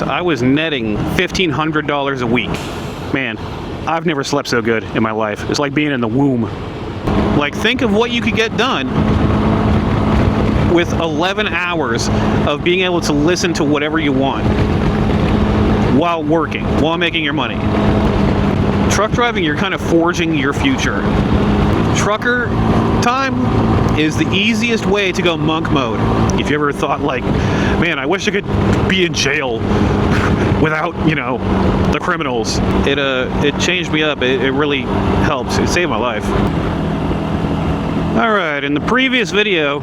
years, I was netting $1,500 a week. Man, I've never slept so good in my life. It's like being in the womb. Like, think of what you could get done with 11 hours of being able to listen to whatever you want while working, while making your money. Truck driving, you're kind of forging your future. Trucker time is the easiest way to go monk mode. If you ever thought like, man, I wish I could be in jail without, you know, the criminals. It changed me up. It really helps. It saved my life. All right, in the previous video,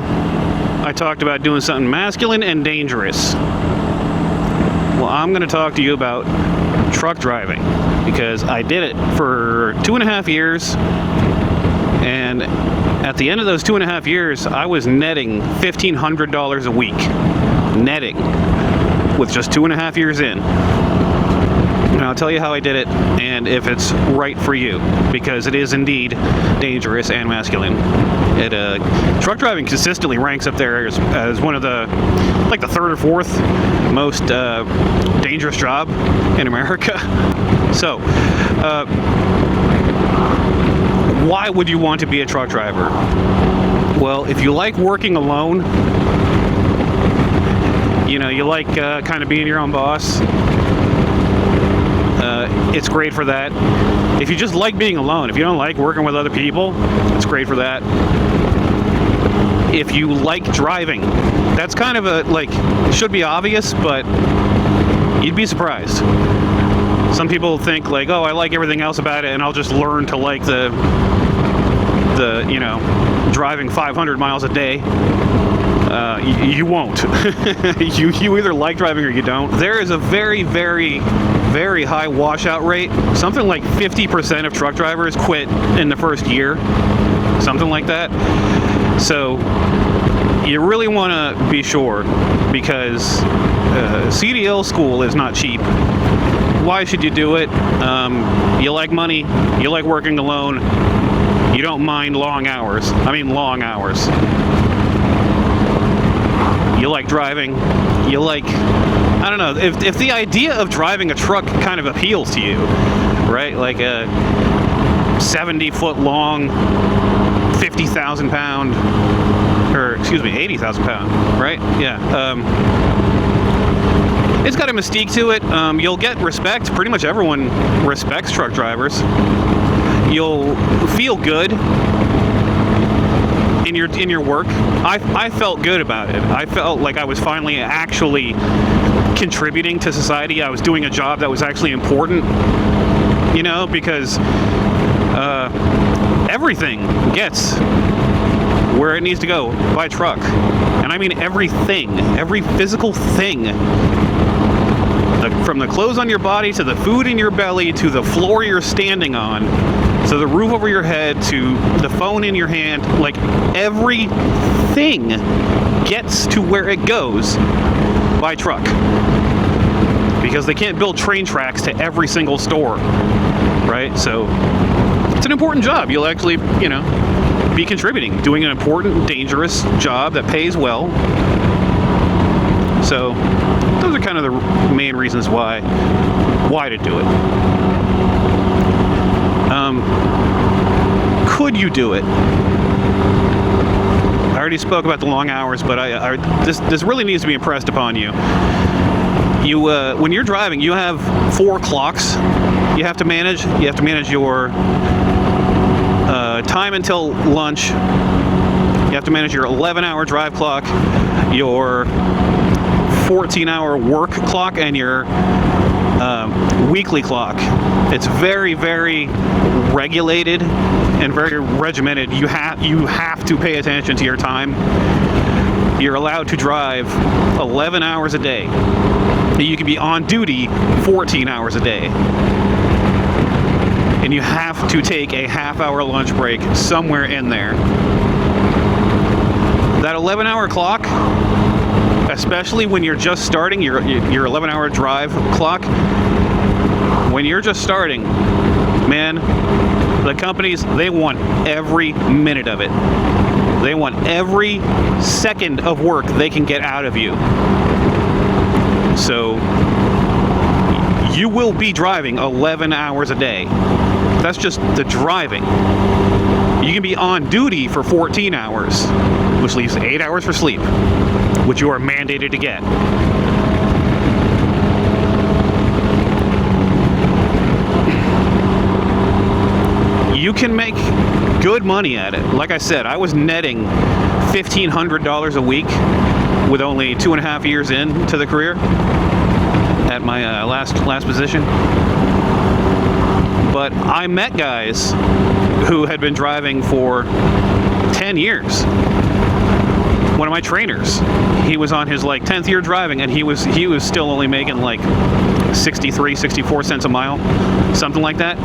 I talked about doing something masculine and dangerous. Well, I'm going to talk to you about truck driving because I did it for 2.5 years. And at the end of those 2.5 years, I was netting $1,500 a week. Netting. With just 2.5 years in. And I'll tell you how I did it and if it's right for you. Because it is indeed dangerous and masculine. Truck driving consistently ranks up there as one of the, like the third or fourth most dangerous job in America. So, why would you want to be a truck driver? Well, if you like working alone, you know, you like kind of being your own boss, it's great for that. If you just like being alone, if you don't like working with other people, it's great for that. If you like driving, that's kind of a, like, should be obvious, but you'd be surprised. Some people think like, oh, I like everything else about it and I'll just learn to like the you know, driving 500 miles a day. You won't. you either like driving or you don't. There is a very, very, very high washout rate. Something like 50% of truck drivers quit in the first year. Something like that. So you really want to be sure because CDL school is not cheap. Why should you do it? You like money, you like working alone, you don't mind long hours. I mean long hours. You like driving, you like, I don't know, if the idea of driving a truck kind of appeals to you, right? Like a 70-foot long, 50,000 pound, or excuse me, 80,000 pound, right? Yeah. It's got a mystique to it. You'll get respect. Pretty much everyone respects truck drivers. You'll feel good in your work. I felt good about it. I felt like I was finally actually contributing to society. I was doing a job that was actually important, you know, because everything gets where it needs to go by truck. And I mean everything, every physical thing. From the clothes on your body, to the food in your belly, to the floor you're standing on, to the roof over your head, to the phone in your hand, like everything gets to where it goes by truck. Because they can't build train tracks to every single store, right? So it's an important job. You'll actually, you know, be contributing, doing an important, dangerous job that pays well. So those are kind of the main reasons why to do it. Could you do it? I already spoke about the long hours, but this really needs to be impressed upon you. When you're driving, you have 4 clocks you have to manage. You have to manage your time until lunch. You have to manage your 11-hour drive clock, your 14-hour work clock, and your weekly clock. It's very, very regulated and very regimented. You have to pay attention to your time. You're allowed to drive 11 hours a day. You can be on duty 14 hours a day. And you have to take a half-hour lunch break somewhere in there. That 11-hour clock, especially when you're just starting your 11-hour drive clock, when you're just starting, man, the companies, they want every minute of it. They want every second of work they can get out of you. So you will be driving 11 hours a day. That's just the driving. You can be on duty for 14 hours, which leaves 8 hours for sleep, which you are mandated to get. You can make good money at it. Like I said, I was netting $1,500 a week with only 2.5 years into the career at my last position. But I met guys who had been driving for 10 years. One of my trainers, he was on his like 10th year driving, and he was still only making like 64 cents a mile, something like that,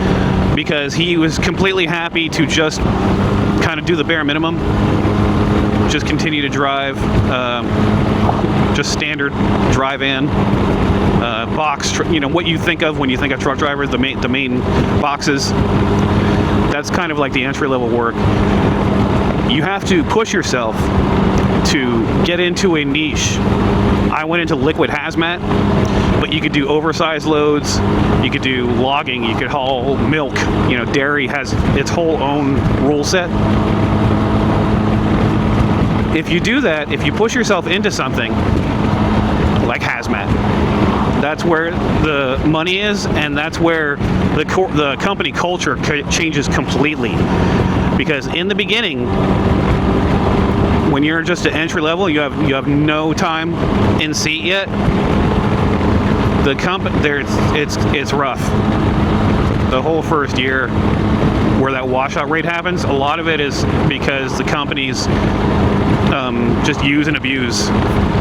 because he was completely happy to just kind of do the bare minimum, just continue to drive, just standard drive-in, box, what you think of when you think of truck drivers, the main boxes. That's kind of like the entry-level work. You have to push yourself to get into a niche. I went into liquid hazmat, but you could do oversized loads, you could do logging, you could haul milk. Dairy has its whole own rule set. If you do that, if you push yourself into something like hazmat, that's where the money is, and that's where the company culture changes completely. Because in the beginning, when you're just at entry level, you have no time in seat yet. The company there, it's rough. The whole first year, where that washout rate happens, a lot of it is because the companies just use and abuse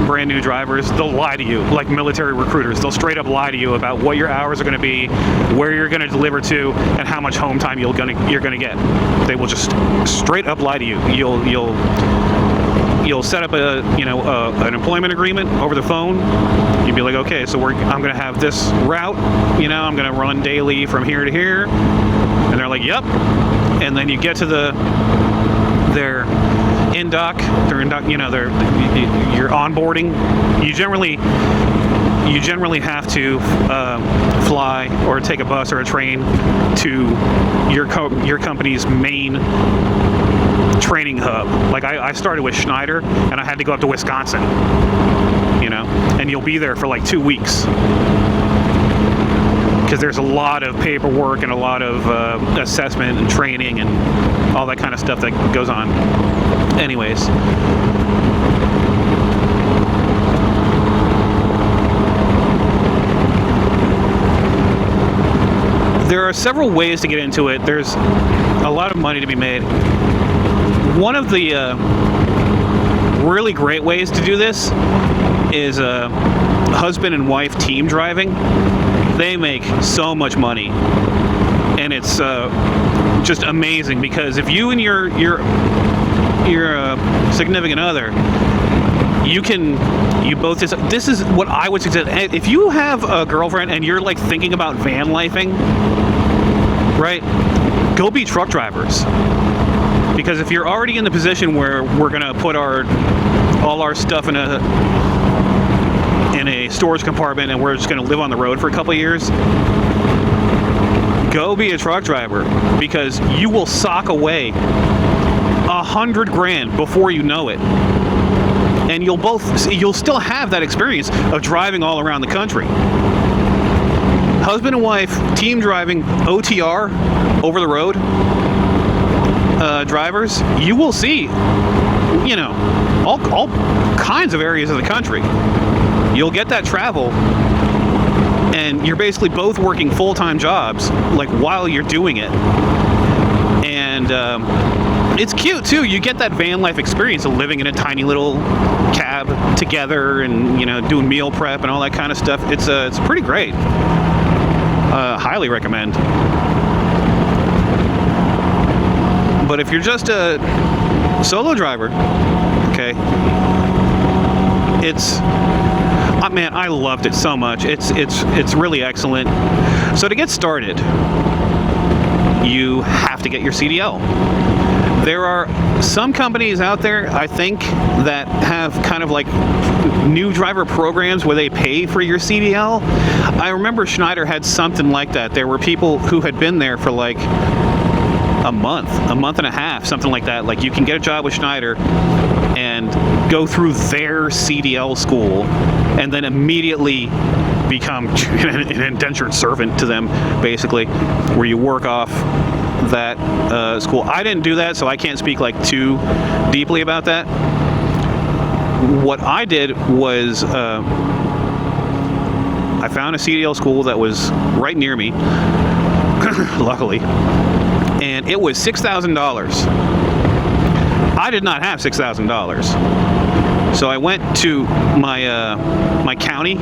brand new drivers. They'll lie to you, like military recruiters. They'll straight up lie to you about what your hours are going to be, where you're going to deliver to, and how much home time you're going to get. They will just straight up lie to you. You'll set up an employment agreement over the phone. You'd be like, okay, so I'm going to have this route. I'm going to run daily from here to here, and they're like, yep. And then you get to their in-dock, your onboarding. You generally have to fly or take a bus or a train to your company's main training hub. Like I started with Schneider, and I had to go up to Wisconsin, and you'll be there for like 2 weeks. Because there's a lot of paperwork and a lot of assessment and training and all that kind of stuff that goes on. Anyways, there are several ways to get into it. There's a lot of money to be made. One of the really great ways to do this is husband and wife team driving. They make so much money, and it's just amazing, because if you and your significant other, you both, this is what I would suggest. If you have a girlfriend and you're like thinking about van lifing, right, go be truck drivers. Because if you're already in the position where we're gonna put all our stuff in a storage compartment and we're just gonna live on the road for a couple of years, go be a truck driver, because you will sock away $100 grand before you know it. And you'll still have that experience of driving all around the country. Husband and wife team driving OTR, over the road drivers, you will see, all kinds of areas of the country. You'll get that travel, and you're basically both working full-time jobs, like, while you're doing it. And it's cute too. You get that van life experience of living in a tiny little cab together, and doing meal prep and all that kind of stuff. It's pretty great. Highly recommend. But if you're just a solo driver, okay, man, I loved it so much. It's really excellent. So to get started, you have to get your CDL. There are some companies out there, I think, that have kind of like new driver programs where they pay for your CDL. I remember Schneider had something like that. There were people who had been there for like a month and a half, something like that. Like, you can get a job with Schneider and go through their CDL school and then immediately become an indentured servant to them, basically, where you work off that school. I didn't do that, so I can't speak like too deeply about that. What I did was I found a CDL school that was right near me, luckily, and it was $6,000. I did not have $6,000, so I went to my my county,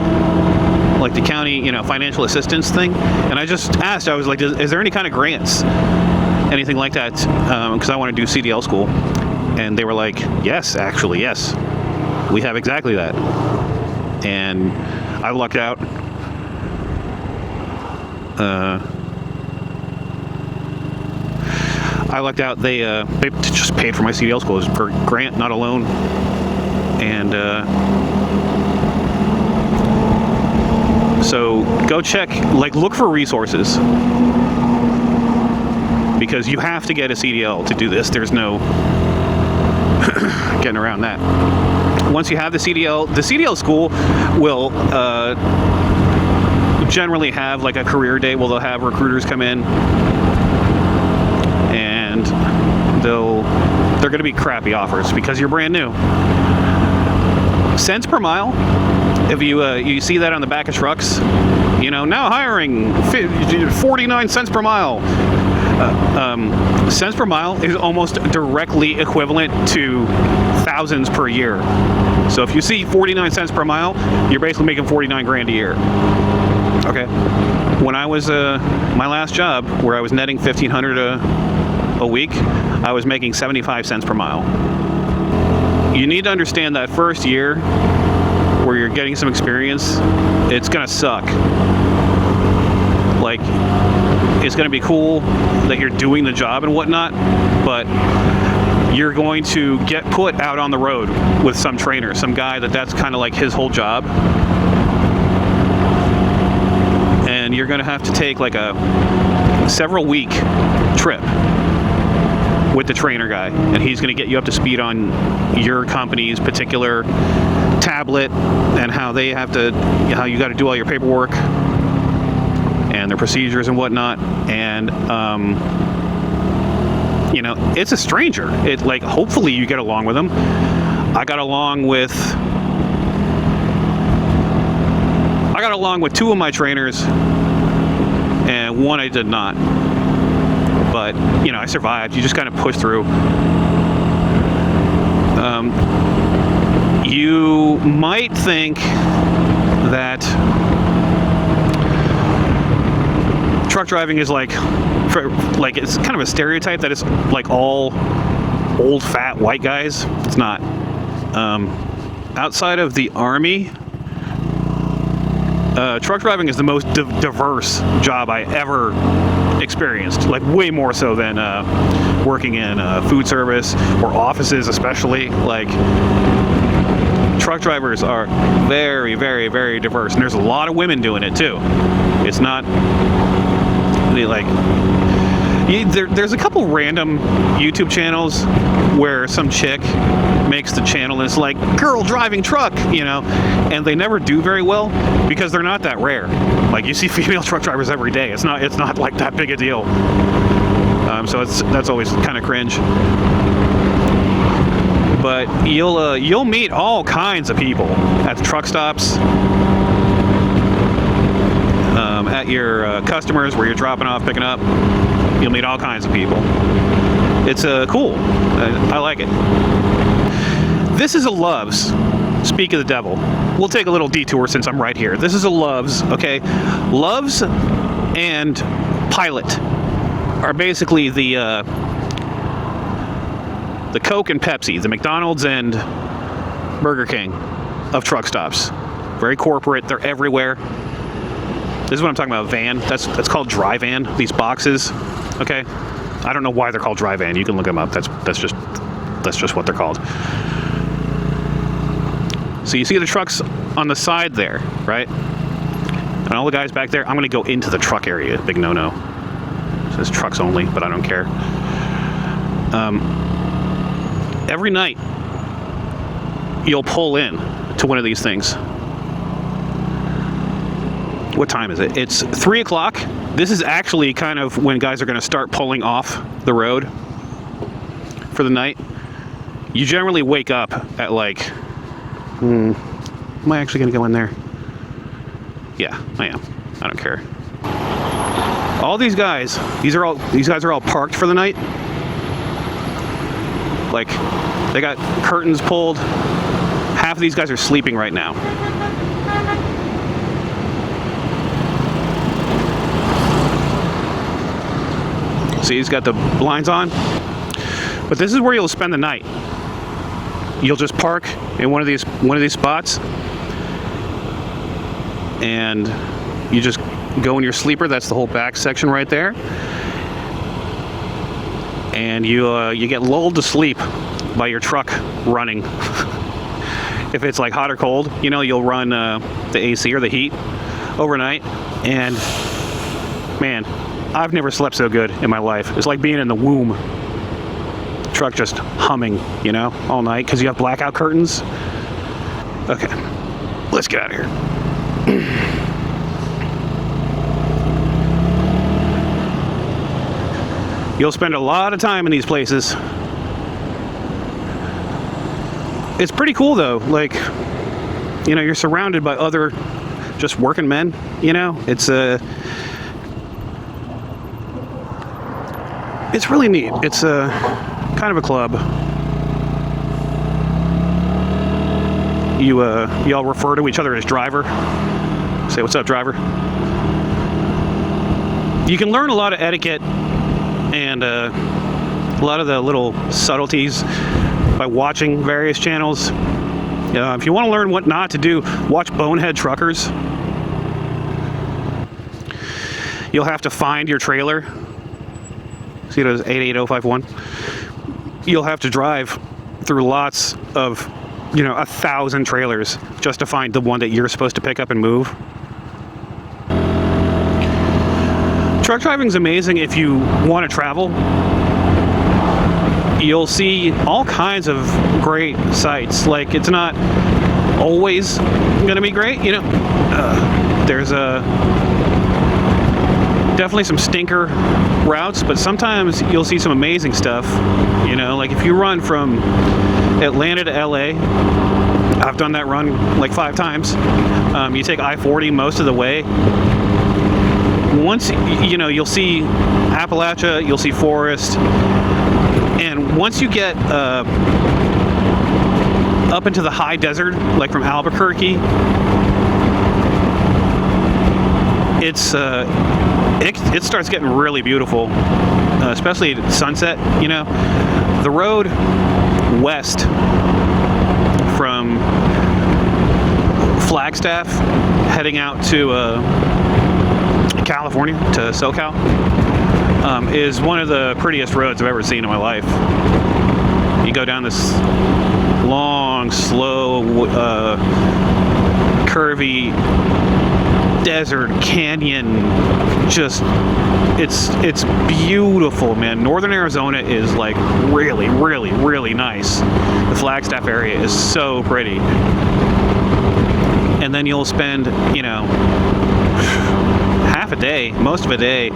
like the county, financial assistance thing, and I just asked. I was like, "Is there any kind of grants, anything like that?" Because I want to do CDL school, and they were like, "Yes, actually, yes, we have exactly that." And I lucked out. They just paid for my CDL school. It was for grant, not a loan. And so go check, like, look for resources, because you have to get a CDL to do this. There's no getting around that. Once you have the CDL school will generally have like a career day where they'll have recruiters come in, and they're going to be crappy offers because you're brand new. Cents per mile. If you see that on the back of trucks, now hiring 49 cents per mile. Cents per mile is almost directly equivalent to thousands per year. So if you see 49 cents per mile, you're basically making 49 grand a year. Okay. When I was my last job, where I was netting $1,500 a week, I was making 75 cents per mile. You need to understand that first year, where you're getting some experience, it's gonna suck. Like, it's gonna be cool that you're doing the job and whatnot, but you're going to get put out on the road with some trainer, some guy that's kind of like his whole job. And you're gonna have to take like a several week trip with the trainer guy, and he's going to get you up to speed on your company's particular tablet and how you got to do all your paperwork and their procedures and whatnot. And it's a stranger. It, like, hopefully you get along with him. I got along with two of my trainers, and one I did not. But, I survived. You just kind of push through. You might think that truck driving is like it's kind of a stereotype that it's like all old, fat, white guys. It's not. Outside of the Army, truck driving is the most diverse job I ever experienced, like way more so than working in food service or offices, especially. Like, truck drivers are very, very, very diverse, and there's a lot of women doing it too. It's not there's a couple random YouTube channels where some chick makes the channel and it's like, girl driving truck, and they never do very well because they're not that rare. Like, you see female truck drivers every day. It's not like that big a deal. So that's always kind of cringe. But you'll meet all kinds of people at the truck stops, at your customers where you're dropping off, picking up. You'll meet all kinds of people. It's cool. I like it. This is a Love's. Speak of the devil. We'll take a little detour since I'm right here. This is a Love's, okay? Love's and Pilot are basically the Coke and Pepsi, the McDonald's and Burger King of truck stops. Very corporate. They're everywhere. This is what I'm talking about, van. That's called dry van, these boxes, okay? I don't know why they're called dry van. You can look them up. That's just what they're called. So you see the trucks on the side there, right? And all the guys back there. I'm going to go into the truck area. Big no-no. It says trucks only, but I don't care. Every night, you'll pull in to one of these things. What time is it? It's 3 o'clock. This is actually kind of when guys are going to start pulling off the road for the night. You generally wake up at like, am I actually going to go in there? Yeah, I am. I don't care. All these guys, these guys are all parked for the night. Like, they got curtains pulled. Half of these guys are sleeping right now. See, he's got the blinds on. But this is where you'll spend the night. You'll just park in one of these spots, and you just go in your sleeper. That's the whole back section right there. And you get lulled to sleep by your truck running. If it's like hot or cold, you know, you'll run the AC or the heat overnight, and man, I've never slept so good in my life. It's like being in the womb. Truck just humming, you know, all night because you have blackout curtains. Okay, let's get out of here. You'll spend a lot of time in these places. It's pretty cool though. Like, you know, you're surrounded by other just working men, you know. It's really neat. It's kind of a club. Y'all refer to each other as driver. Say, what's up, driver? You can learn a lot of etiquette and a lot of the little subtleties by watching various channels. If you want to learn what not to do, watch Bonehead Truckers. You'll have to find your trailer. See, it was 88051. You'll have to drive through lots of, 1,000 trailers just to find the one that you're supposed to pick up and move. Truck driving is amazing if you want to travel. You'll see all kinds of great sights. Like, it's not always going to be great, there's definitely some stinker routes, but sometimes you'll see some amazing stuff. Like if you run from Atlanta to LA, I've done that run like 5 times. You take I-40 most of the way. Once, you'll see Appalachia, you'll see forest, and once you get up into the high desert, like from Albuquerque, it starts getting really beautiful, especially at sunset. The road west from Flagstaff heading out to California, to SoCal, is one of the prettiest roads I've ever seen in my life. You go down this long, slow, curvy desert canyon. Just it's beautiful, man. Northern Arizona is like really, really, really nice. The Flagstaff area is so pretty. And then you'll spend, half a day, most of a day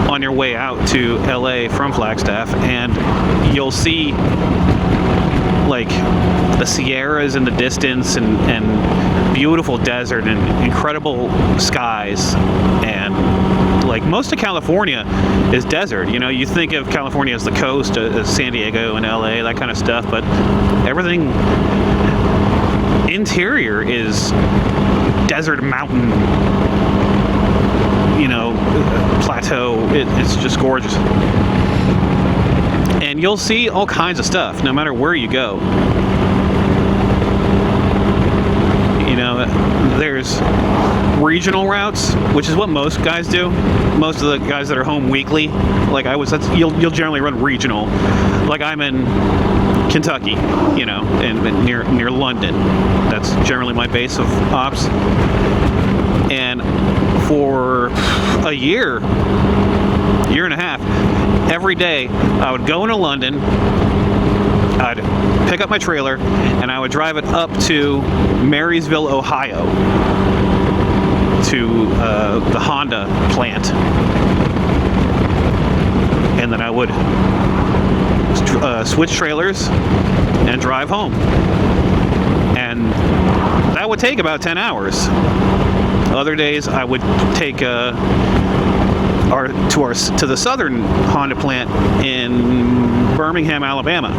on your way out to LA from Flagstaff, and you'll see like the Sierras in the distance, and beautiful desert and incredible skies. And like most of California is desert. You think of California as the coast, as San Diego and LA, that kind of stuff, but everything interior is desert, mountain, plateau. It's just gorgeous. And you'll see all kinds of stuff no matter where you go. there's regional routes, which is what most guys do. Most of the guys that are home weekly, like you'll generally run regional. Like I'm in Kentucky, and near London. That's generally my base of ops. And for a year and a half, every day I would go into London, I'd pick up my trailer, and I would drive it up to Marysville, Ohio, to the Honda plant. And then I would switch trailers and drive home. And that would take about 10 hours. Other days I would take to the southern Honda plant in Birmingham, Alabama.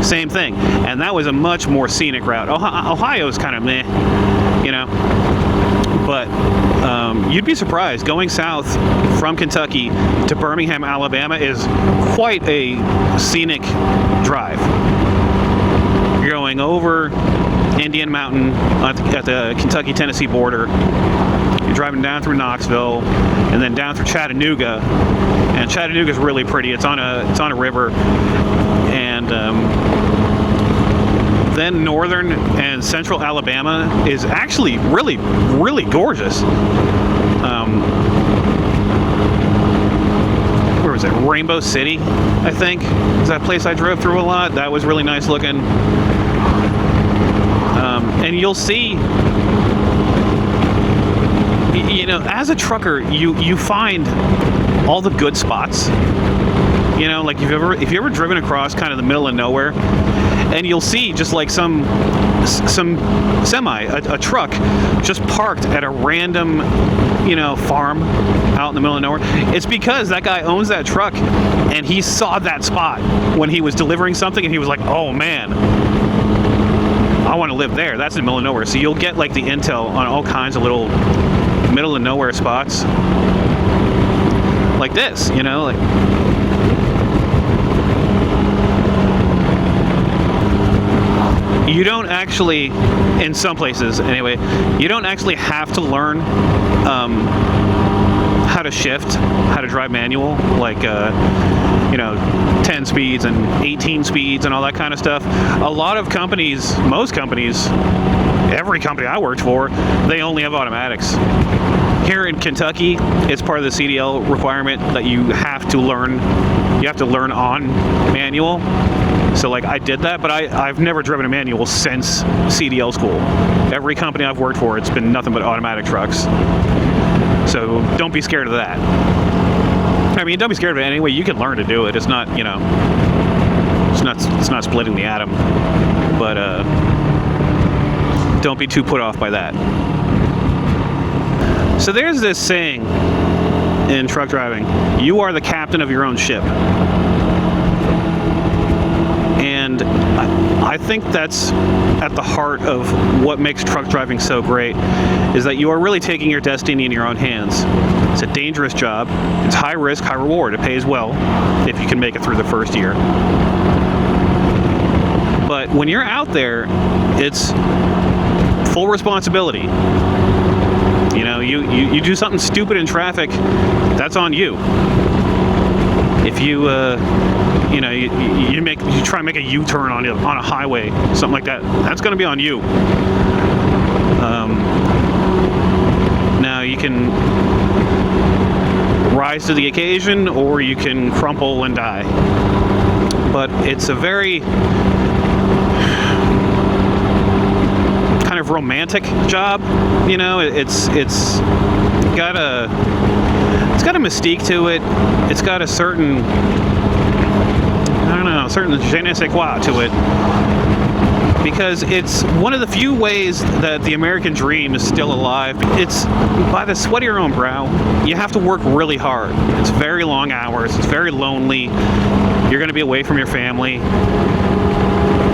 Same thing, and that was a much more scenic route. Ohio's kind of meh, but you'd be surprised. Going south from Kentucky to Birmingham, Alabama is quite a scenic drive. You're going over Indian Mountain at the Kentucky-Tennessee border. You're driving down through Knoxville and then down through Chattanooga. And Chattanooga's really pretty. It's on a river. And then northern and central Alabama is actually really, really gorgeous. Where was it? Rainbow City, I think, is that place I drove through a lot. That was really nice looking. And you'll see, as a trucker, you find all the good spots. Like if you ever driven across kind of the middle of nowhere, and you'll see just like some semi, a truck just parked at a random, farm out in the middle of nowhere. It's because that guy owns that truck, and he saw that spot when he was delivering something, and he was like, oh man, I want to live there. That's in the middle of nowhere. So you'll get like the intel on all kinds of little middle of nowhere spots like this, like. You don't actually, in some places anyway, you don't actually have to learn how to shift, how to drive manual, like 10 speeds and 18 speeds and all that kind of stuff. A lot of companies, most companies, every company I worked for, they only have automatics. Here in Kentucky, it's part of the CDL requirement that you have to learn. You have to learn on manual. So like I did that, but I've never driven a manual since CDL school. Every company I've worked for, it's been nothing but automatic trucks. So don't be scared of that. I mean, don't be scared of it anyway. You can learn to do it. It's not, it's not splitting the atom. But don't be too put off by that. So there's this saying in truck driving: you are the captain of your own ship. And I think that's at the heart of what makes truck driving so great, is that you are really taking your destiny in your own hands. It's a dangerous job. It's high risk, high reward. It pays well if you can make it through the first year. But when you're out there, it's full responsibility. You do something stupid in traffic, that's on you. If you you try and make a U-turn on a highway, something like that, that's going to be on you. Now you can rise to the occasion, or you can crumple and die. But it's a very kind of romantic job, It's got a mystique to it. It's got a certain certain je ne sais quoi to it, because it's one of the few ways that the American dream is still alive. It's by the sweat of your own brow. You have to work really hard. It's very long hours. It's very lonely. You're going to be away from your family.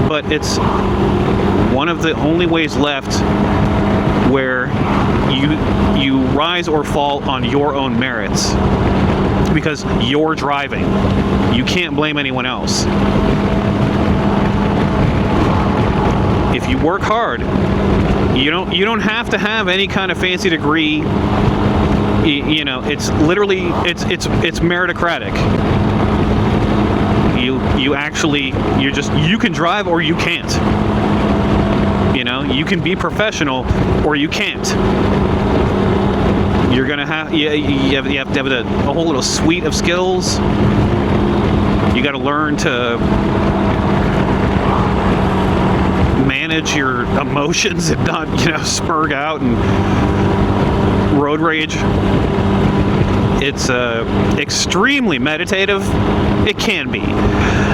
But it's one of the only ways left where you rise or fall on your own merits, because you're driving. You can't blame anyone else. If you work hard, You don't have to have any kind of fancy degree. You know, it's literally it's meritocratic. You can drive or you can't. You know, you can be professional or you can't. You're gonna have you have to have a whole little suite of skills. You got to learn to manage your emotions and not, spurg out and road rage. It's extremely meditative. It can be.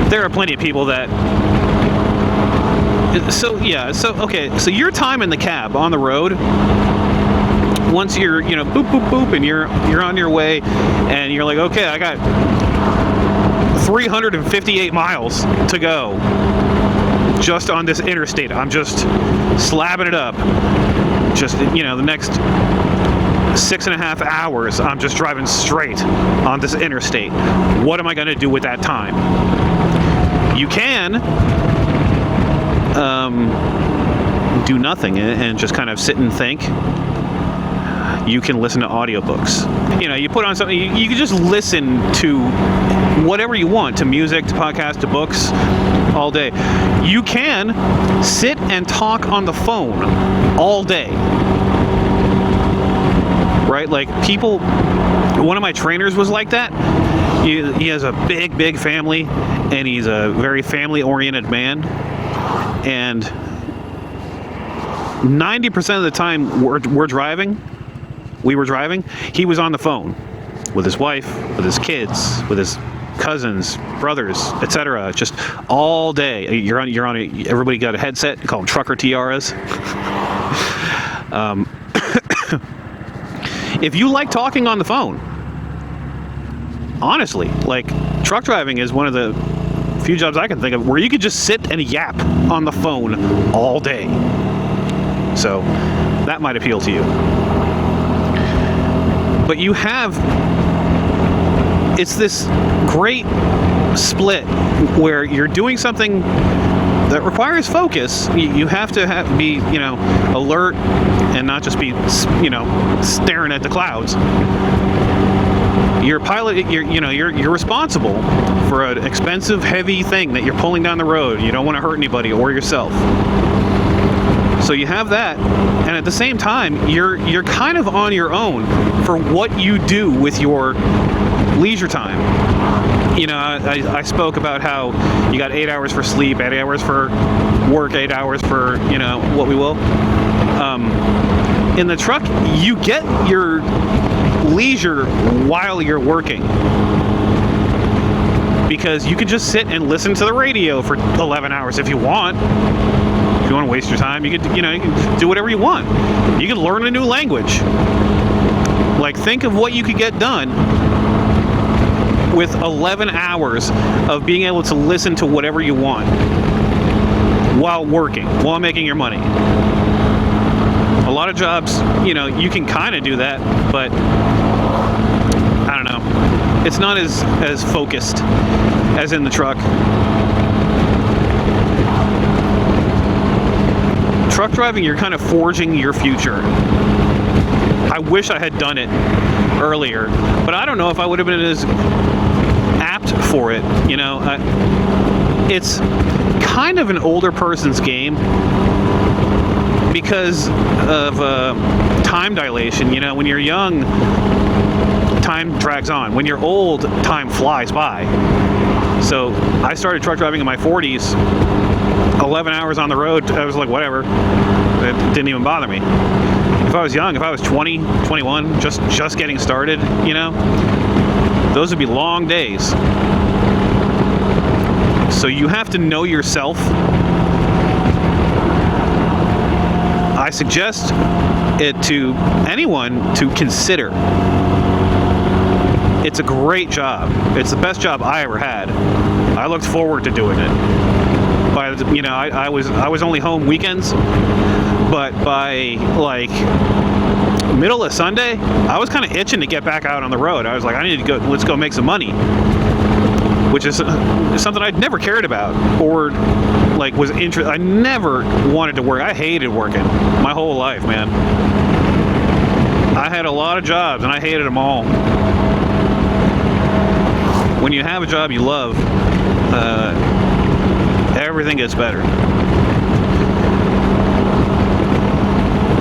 There are plenty of people that. So so your time in the cab on the road. Once you're boop boop boop and you're on your way, and you're like, okay, I got 358 miles to go just on this interstate. I'm just slapping it up. Just the next 6.5 hours, I'm just driving straight on this interstate. What am I going to do with that time? You can do nothing and just kind of sit and think. You can listen to audiobooks. You put on something, you can just listen to whatever you want, to music, to podcasts, to books, all day. You can sit and talk on the phone all day. Right? Like one of my trainers was like that. He has a big family, and he's a very family-oriented man. And 90% of the time we were driving, he was on the phone with his wife, with his kids, with his cousins, brothers, etc. Just all day. You're on everybody got a headset, call them trucker tiaras. If you like talking on the phone, honestly, like, truck driving is one of the few jobs I can think of where you could just sit and yap on the phone all day. So that might appeal to you. But it's this great split where you're doing something that requires focus. You have to be, alert and not just be, staring at the clouds. You're pilot. You're responsible for an expensive, heavy thing that you're pulling down the road. You don't want to hurt anybody or yourself. So you have that, and at the same time, you're kind of on your own for what you do with your leisure time. I spoke about how you got 8 hours for sleep, 8 hours for work, 8 hours for, what we will. In the truck, you get your leisure while you're working. Because you can just sit and listen to the radio for 11 hours if you want. If you want to waste your time, you can do whatever you want. You can learn a new language. Like, think of what you could get done with 11 hours of being able to listen to whatever you want while working, while making your money. A lot of jobs, you can kind of do that, but I don't know. It's not as focused as in the truck. Truck driving, you're kind of forging your future. I wish I had done it earlier, but I don't know if I would have been as apt for it. It's kind of an older person's game because of time dilation. When you're young, time drags on. When you're old, time flies by. So I started truck driving in my 40s. 11 hours on the road, I was like, whatever. It didn't even bother me. If I was young, if I was 20, 21, just getting started, those would be long days. So you have to know yourself. I suggest it to anyone to consider. It's a great job. It's the best job I ever had. I looked forward to doing it. I was only home weekends, but by like middle of Sunday, I was kind of itching to get back out on the road. I was like, I need to go. Let's go make some money. which is something I'd never cared about or like was interested. I never wanted to work. I hated working my whole life, man. I had a lot of jobs and I hated them all. When you have a job you love, everything gets better.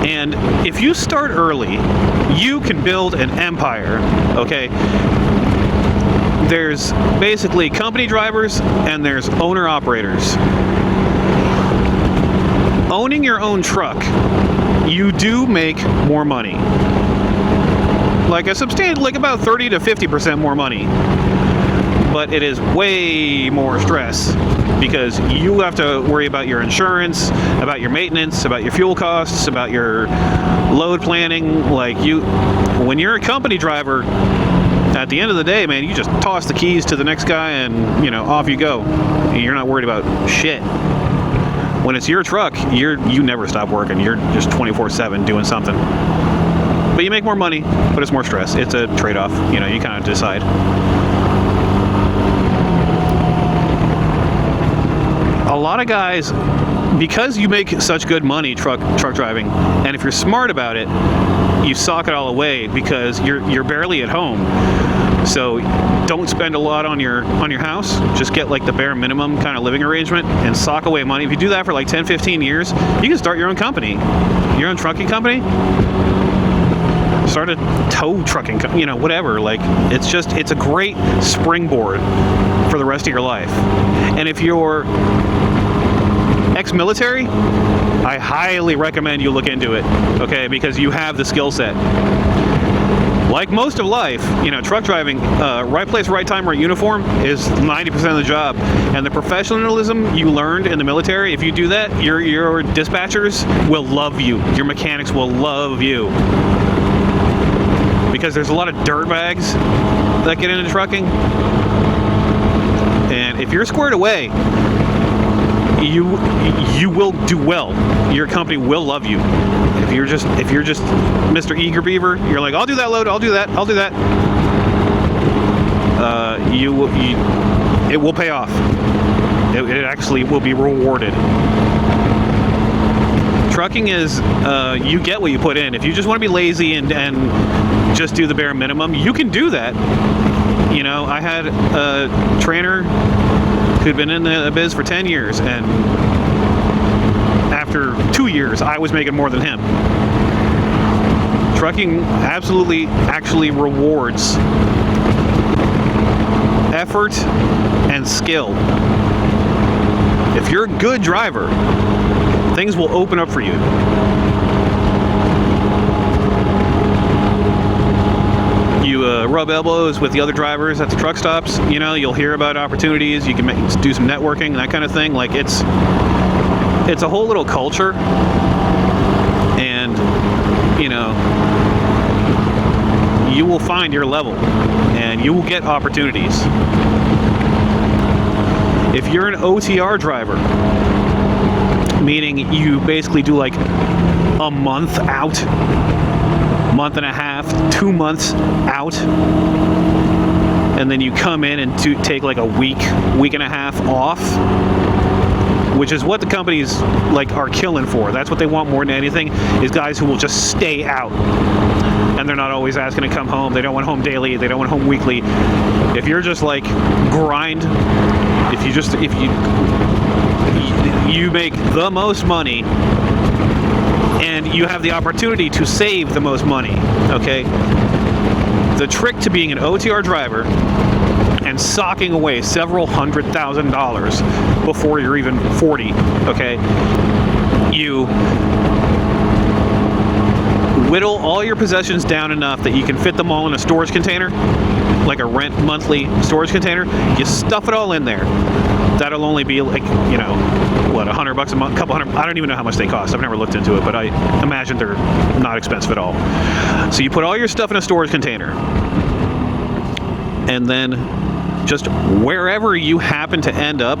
And if you start early, you can build an empire, okay? There's basically company drivers and there's owner-operators. Owning your own truck, you do make more money. Like about 30 to 50% more money. But it is way more stress because you have to worry about your insurance, about your maintenance, about your fuel costs, about your load planning. Like when you're a company driver, at the end of the day, man, you just toss the keys to the next guy and, you know, off you go. You're not worried about shit. When it's your truck, you never stop working. You're just 24/7 doing something. But you make more money, but it's more stress. It's a trade-off. You know, you kind of decide. A lot of guys, because you make such good money truck driving, and if you're smart about it, you sock it all away because you're barely at home. So don't spend a lot on your house. Just get like the bare minimum kind of living arrangement and sock away money. If you do that for like 10, 15 years, you can start your own company, your own trucking company. Start a tow trucking, you know, whatever. Like it's a great springboard for the rest of your life. And if you're ex-military, I highly recommend you look into it, okay, because you have the skill set. Like most of life, you know, truck driving, right place, right time, right uniform is 90% of the job. And the professionalism you learned in the military, if you do that, your dispatchers will love you. Your mechanics will love you. Because there's a lot of dirtbags that get into trucking. And if you're squared away, you will do well. Your company will love you. If you're just Mr. Eager Beaver, you're like, I'll do that load, I'll do that. It will pay off. It actually will be rewarded. Trucking is you get what you put in. If you just want to be lazy and just do the bare minimum, you can do that. You know, I had a trainer who'd been in the biz for 10 years, and after 2 years, I was making more than him. Trucking actually rewards effort and skill. If you're a good driver, things will open up for you. You rub elbows with the other drivers at the truck stops. You know, you'll hear about opportunities. You can do some networking, that kind of thing. Like it's a whole little culture, and you know, you will find your level, and you will get opportunities. If you're an OTR driver, meaning you basically do like a month out, month and a half, 2 months out, and then you come in and take like a week and a half off, which is what the companies like are killing for. That's what they want more than anything, is guys who will just stay out, and they're not always asking to come home. They don't want home daily, they don't want home weekly. If you're just like grind, if you make the most money and you have the opportunity to save the most money, okay? The trick to being an OTR driver and socking away several $100,000 before you're even 40, okay? You whittle all your possessions down enough that you can fit them all in a storage container, like a rent monthly storage container. You stuff it all in there. That'll only be like, you know, what, $100 a month, couple hundred. I don't even know how much they cost. I've never looked into it, but I imagine they're not expensive at all. So you put all your stuff in a storage container, and then just wherever you happen to end up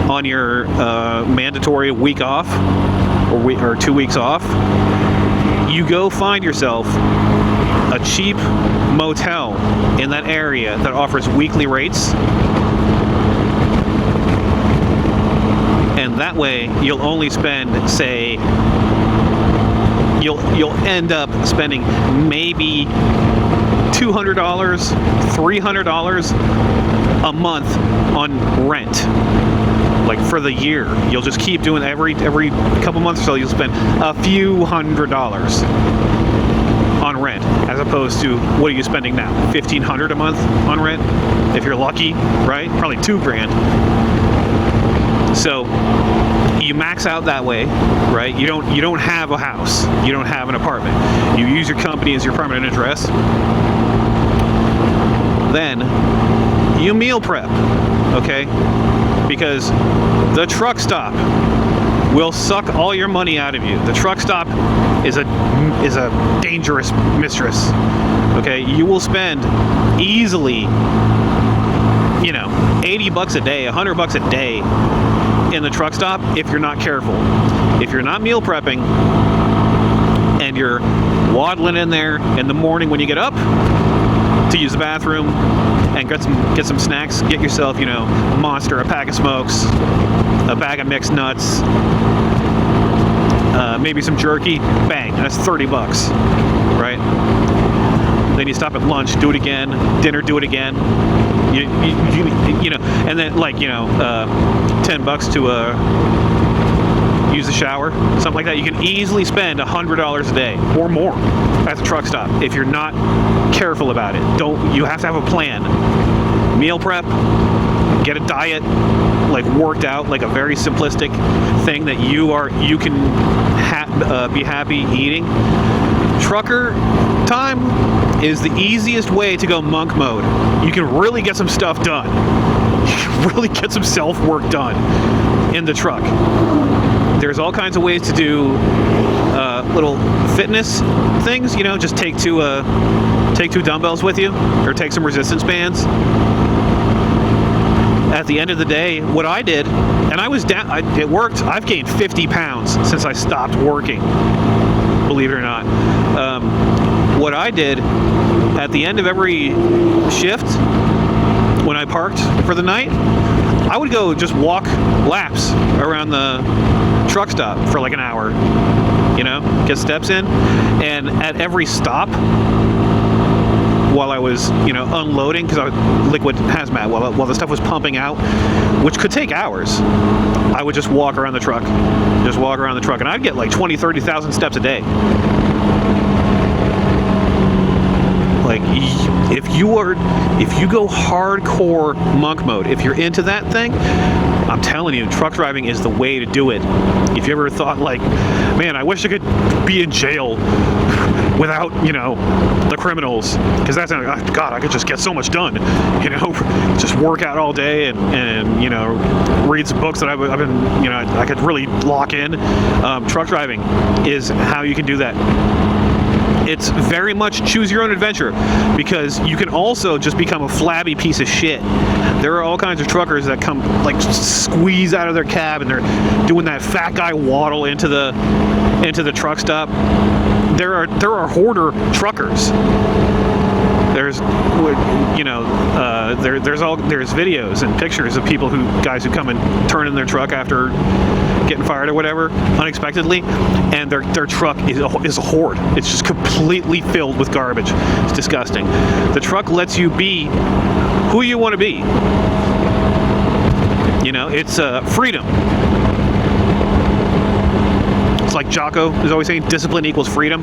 on your mandatory week off or 2 weeks off, you go find yourself a cheap motel in that area that offers weekly rates, and that way you'll only spend, say, you'll end up spending maybe $200, $300 a month on rent. Like for the year, you'll just keep doing every couple months or so, you'll spend a few $100s on rent, as opposed to, what are you spending now? $1,500 a month on rent, if you're lucky, right? Probably $2,000. So you max out that way, right? You don't have a house, you don't have an apartment. You use your company as your permanent address. Then you meal prep, okay? Because the truck stop will suck all your money out of you. The truck stop is a dangerous mistress. Okay, you will spend easily, $80 a day, $100 a day in the truck stop if you're not careful. If you're not meal prepping and you're waddling in there in the morning when you get up to use the bathroom and get some snacks, get yourself, a Monster, a pack of smokes, a bag of mixed nuts, maybe some jerky, bang, that's $30, right? Then you stop at lunch, do it again, dinner, do it again, and then $10 to use the shower, something like that. You can easily spend $100 a day or more at the truck stop if you're not careful about it. You have to have a plan. Meal prep, get a diet worked out, like a very simplistic thing that you can be happy eating. Trucker time is the easiest way to go monk mode. You can really get some stuff done. You can really get some self-work done in the truck. There's all kinds of ways to do little fitness things. Just take two dumbbells with you, or take some resistance bands. At the end of the day, what I did, and I was down, it worked. I've gained 50 pounds since I stopped working, believe it or not. What I did at the end of every shift, when I parked for the night, I would go just walk laps around the truck stop for like an hour, get steps in, and at every stop, while I was, unloading, because I was liquid hazmat, while the stuff was pumping out, which could take hours, I would just walk around the truck, and I'd get like 20, 30,000 steps a day. Like, if you go hardcore monk mode, if you're into that thing, I'm telling you, truck driving is the way to do it. If you ever thought man, I wish I could be in jail without, the criminals, because that's, God, I could just get so much done, just work out all day and read some books that I've been, I could really lock in. Truck driving is how you can do that. It's very much choose your own adventure, because you can also just become a flabby piece of shit. There are all kinds of truckers that come squeeze out of their cab, and they're doing that fat guy waddle into the truck stop. There are hoarder truckers. There's there's videos and pictures of guys who come and turn in their truck after getting fired or whatever unexpectedly, and their truck is a hoard. It's just completely filled with garbage. It's disgusting. The truck lets you be who you want to be. It's freedom. It's like Jocko is always saying, discipline equals freedom.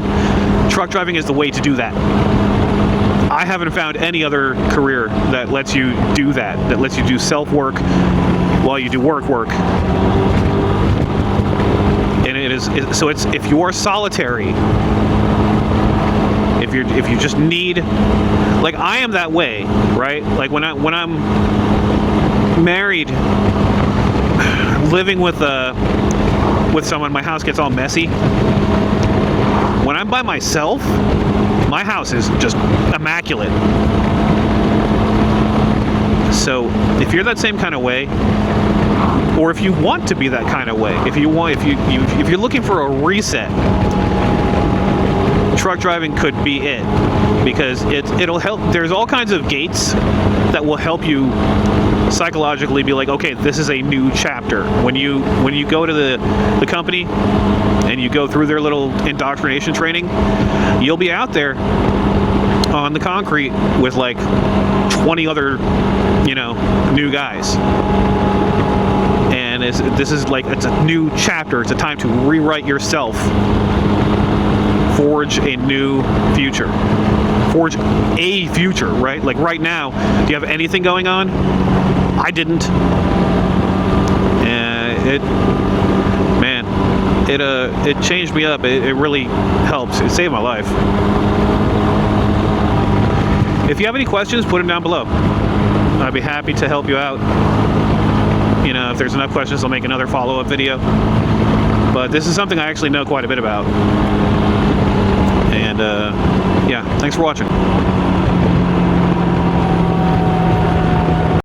Truck driving is the way to do that. I haven't found any other career that lets you do that lets you do self-work while you do work. And so it's if you're solitary, if you just need, like I am that way, right? Like when I'm married, living with someone, my house gets all messy. When I'm by myself, my house is just immaculate. So if you're that same kind of way, or if you want to be that kind of way, if you're looking for a reset, truck driving could be it, because it'll help. There's all kinds of gates that will help you psychologically be like, okay, this is a new chapter. When you go to the company and you go through their little indoctrination training, you'll be out there on the concrete with like 20 other, new guys. And this is like, it's a new chapter. It's a time to rewrite yourself. Forge a new future. Forge a future, right? Like right now, do you have anything going on? I didn't. It changed me up. It really helped. It saved my life. If you have any questions, put them down below. I'd be happy to help you out. If there's enough questions, I'll make another follow-up video. But this is something I actually know quite a bit about. And yeah, thanks for watching.